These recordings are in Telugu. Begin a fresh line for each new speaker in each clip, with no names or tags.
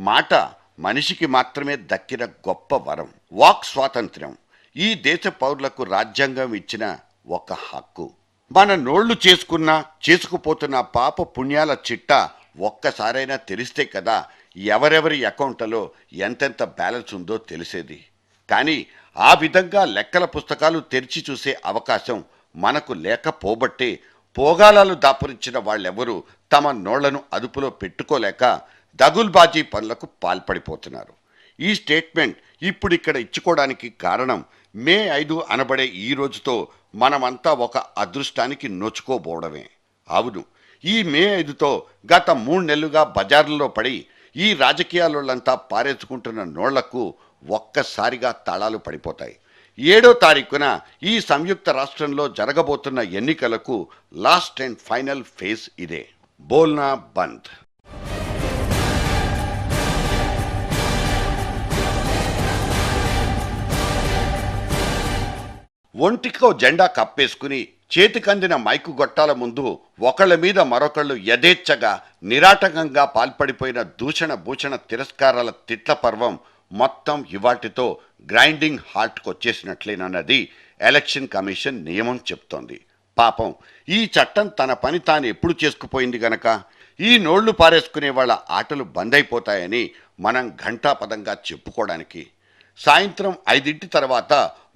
మాట మనిషికి మాత్రమే దక్కిన గొప్ప వరం. వాక్ స్వాతంత్ర్యం ఈ దేశ పౌరులకు రాజ్యాంగం ఇచ్చిన ఒక హక్కు. మన నోళ్లు చేసుకుపోతున్న పాప పుణ్యాల చిట్టా ఒక్కసారైనా తెలిస్తే కదా ఎవరెవరి అకౌంట్లలో ఎంతెంత బ్యాలెన్స్ ఉందో తెలిసేది. కానీ ఆ విధంగా లెక్కల పుస్తకాలు తెరిచి చూసే అవకాశం మనకు లేకపోబట్టే పోగాలాలు దాపురించిన వాళ్ళెవరూ తమ నోళ్లను అదుపులో పెట్టుకోలేక దగుల్బాజీ పనులకు పాల్పడిపోతున్నారు. ఈ స్టేట్మెంట్ ఇప్పుడిక్కడ ఇచ్చుకోవడానికి కారణం మే 5 అనబడే ఈ రోజుతో మనమంతా ఒక అదృష్టానికి నోచుకోబోవడమే. అవును, ఈ మే 5తో గత 3 నెలలుగా బజార్లలో పడి ఈ రాజకీయాలంతా పారేసుకుంటున్న నోళ్లకు ఒక్కసారిగా తాళాలు పడిపోతాయి. 7వ తారీఖున ఈ సంయుక్త రాష్ట్రంలో జరగబోతున్న ఎన్నికలకు లాస్ట్ అండ్ ఫైనల్ ఫేజ్ ఇదే. బోల్నా బంద్. ఒంటికో జెండా కప్పేసుకుని చేతికందిన మైకు గొట్టాల ముందు ఒకళ్ళ మీద మరొకళ్ళు యథేచ్ఛగా నిరాటకంగా పాల్పడిపోయిన దూషణ భూషణ తిరస్కారాల తిట్ల పర్వం మొత్తం ఇవాటితో గ్రైండింగ్ హాల్ట్కొచ్చేసినట్లేనన్నది ఎలక్షన్ కమిషన్ నియమం చెప్తోంది. పాపం ఈ చట్టం తన పని తాను ఎప్పుడు చేసుకుపోయింది గనక ఈ నోళ్లు పారేసుకునే వాళ్ళ ఆటలు బంద్ అయిపోతాయని మనం ఘంటాపదంగా చెప్పుకోవడానికి సాయంత్రం 5 తర్వాత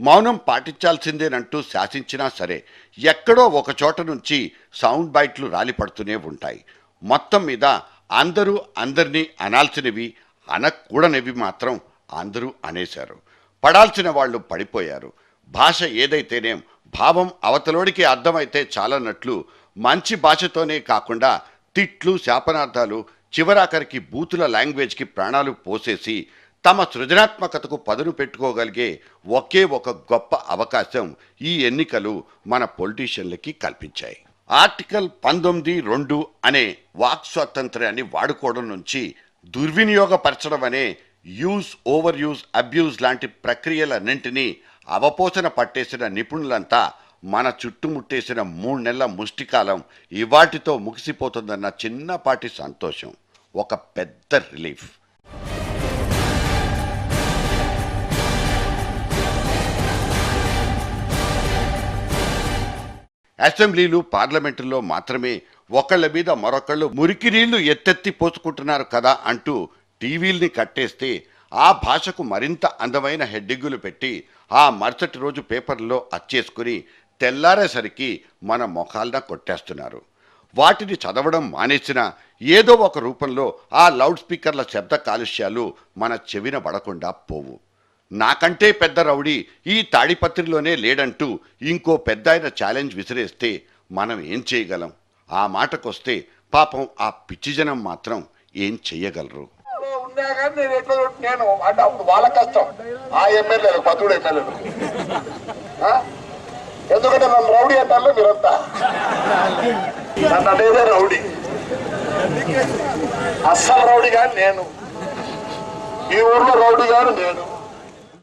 మౌనం పాటించాల్సిందేనంటూ శాసించినా సరే ఎక్కడో ఒక చోట నుంచి సౌండ్ బైట్లు రాలిపడుతూనే ఉంటాయి. మొత్తం మీద అందరూ అందరినీ అనాల్సినవి అనకూడనివి మాత్రం అందరూ అనేశారు. పడాల్సిన వాళ్ళు పడిపోయారు. భాష ఏదైతేనేం భావం అవతలోడికి అర్థమైతే చాలన్నట్లు మంచి భాషతోనే కాకుండా తిట్లు శాపనార్థాలు చివరాఖరికి బూతుల లాంగ్వేజ్కి ప్రాణాలు పోసేసి తమ సృజనాత్మకతకు పదును పెట్టుకోగలిగే ఒకే ఒక గొప్ప అవకాశం ఈ ఎన్నికలు మన పొలిటీషియన్లకి కల్పించాయి. ఆర్టికల్ 19(2) అనే వాక్ స్వాతంత్ర్యాన్ని వాడుకోవడం నుంచి దుర్వినియోగపరచడం అనే ఓవర్ యూజ్ అబ్యూజ్ లాంటి ప్రక్రియలన్నింటినీ అవపోసన పట్టేసిన నిపుణులంతా మన చుట్టుముట్టేసిన 3 నెలల ముష్టికాలం ఇవాటితో ముగిసిపోతుందన్న చిన్నపాటి సంతోషం ఒక పెద్ద రిలీఫ్. అసెంబ్లీలు పార్లమెంటుల్లో మాత్రమే ఒకళ్ళ మీద మరొకళ్ళు మురికి నీళ్లు ఎత్తెత్తి పోసుకుంటున్నారు కదా అంటూ టీవీల్ని కట్టేస్తే ఆ భాషకు మరింత అందమైన హెడ్డింగులు పెట్టి ఆ మరుసటి రోజు పేపర్లో అచ్చేసుకుని తెల్లారేసరికి మన మొఖాలన కొట్టేస్తున్నారు. వాటిని చదవడం మానేసిన ఏదో ఒక రూపంలో ఆ లౌడ్ స్పీకర్ల శబ్ద కాలుష్యాలు మన చెవిన పడకుండా పోవు. నాకంటే పెద్ద రౌడీ ఈ తాడిపత్రిలోనే లేడంటూ ఇంకో పెద్ద ఆయన ఛాలెంజ్ విసిరేస్తే మనం ఏం చేయగలం? ఆ మాటకొస్తే పాపం ఆ పిచ్చి జనం మాత్రం ఏం చెయ్యగలరు?
నేను అంటే అప్పుడు వాళ్ళ కష్టం, ఆ ఎమ్మెల్యేలు పతుడు ఎమ్మెల్యేలు. ఎందుకంటే నన్ను రౌడీ అంటారు మీరంతా. నన్ను అనేదే రౌడీ, అస్సలు రౌడీ గాని నేను, ఈ ఊర్లో రౌడీ గాని నేను.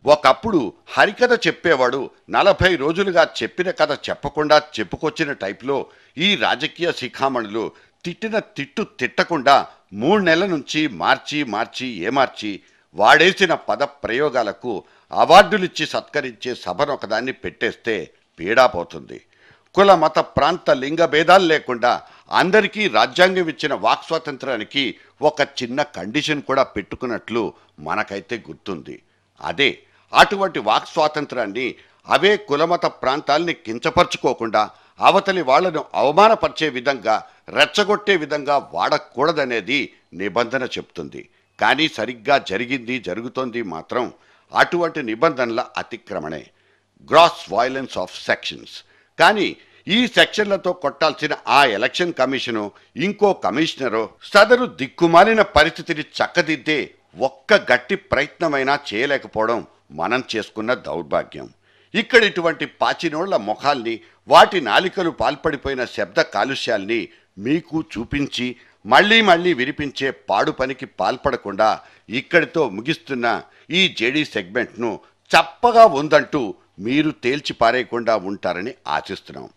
ఒకప్పుడు హరికథ చెప్పేవాడు 40 రోజులుగా చెప్పిన కథ చెప్పకుండా చెప్పుకొచ్చిన టైప్లో ఈ రాజకీయ శిఖామణులు తిట్టిన తిట్టు తిట్టకుండా 3 నెలల నుంచి మార్చి ఏమార్చి వాడేసిన పద ప్రయోగాలకు అవార్డులిచ్చి సత్కరించే సభను ఒకదాన్ని పెట్టేస్తే పీడాపోతుంది. కుల మత ప్రాంత లింగ భేదాలు లేకుండా అందరికీ రాజ్యాంగం ఇచ్చిన వాక్ స్వాతంత్రానికి ఒక చిన్న కండిషన్ కూడా పెట్టుకున్నట్లు మనకైతే గుర్తుంది. అదే అటువంటి వాక్ స్వాతంత్రాన్ని అవే కులమత ప్రాంతాల్ని కించపరుచుకోకుండా అవతలి వాళ్లను అవమానపరిచే విధంగా రెచ్చగొట్టే విధంగా వాడకూడదనేది నిబంధన చెప్తుంది. కానీ సరిగ్గా జరుగుతోంది మాత్రం అటువంటి నిబంధనల అతిక్రమణే, గ్రాస్ వైలెన్స్ ఆఫ్ సెక్షన్స్. కానీ ఈ సెక్షన్లతో కొట్టాల్సిన ఆ ఎలక్షన్ కమిషను ఇంకో కమిషనరో సదరు దిక్కుమాలిన పరిస్థితిని చక్కదిద్దే ఒక్క గట్టి ప్రయత్నమైనా చేయలేకపోవడం మనం చేసుకున్న దౌర్భాగ్యం. ఇక్కడ ఇటువంటి పాచినోళ్ల ముఖాల్ని వాటి నాలికలు పాల్పడిపోయిన శబ్ద కాలుష్యాల్ని మీకు చూపించి మళ్ళీ వినిపించే పాడు పనికి పాల్పడకుండా ఇక్కడితో ముగిస్తున్న ఈ జేడీ సెగ్మెంట్ను చప్పగా ఉందంటూ మీరు తేల్చి పారేయకుండా ఉంటారని ఆశిస్తున్నాం.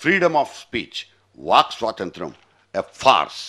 ఫ్రీడమ్ ఆఫ్ స్పీచ్, వాక్ స్వాతంత్రం, ఎ ఫార్స్.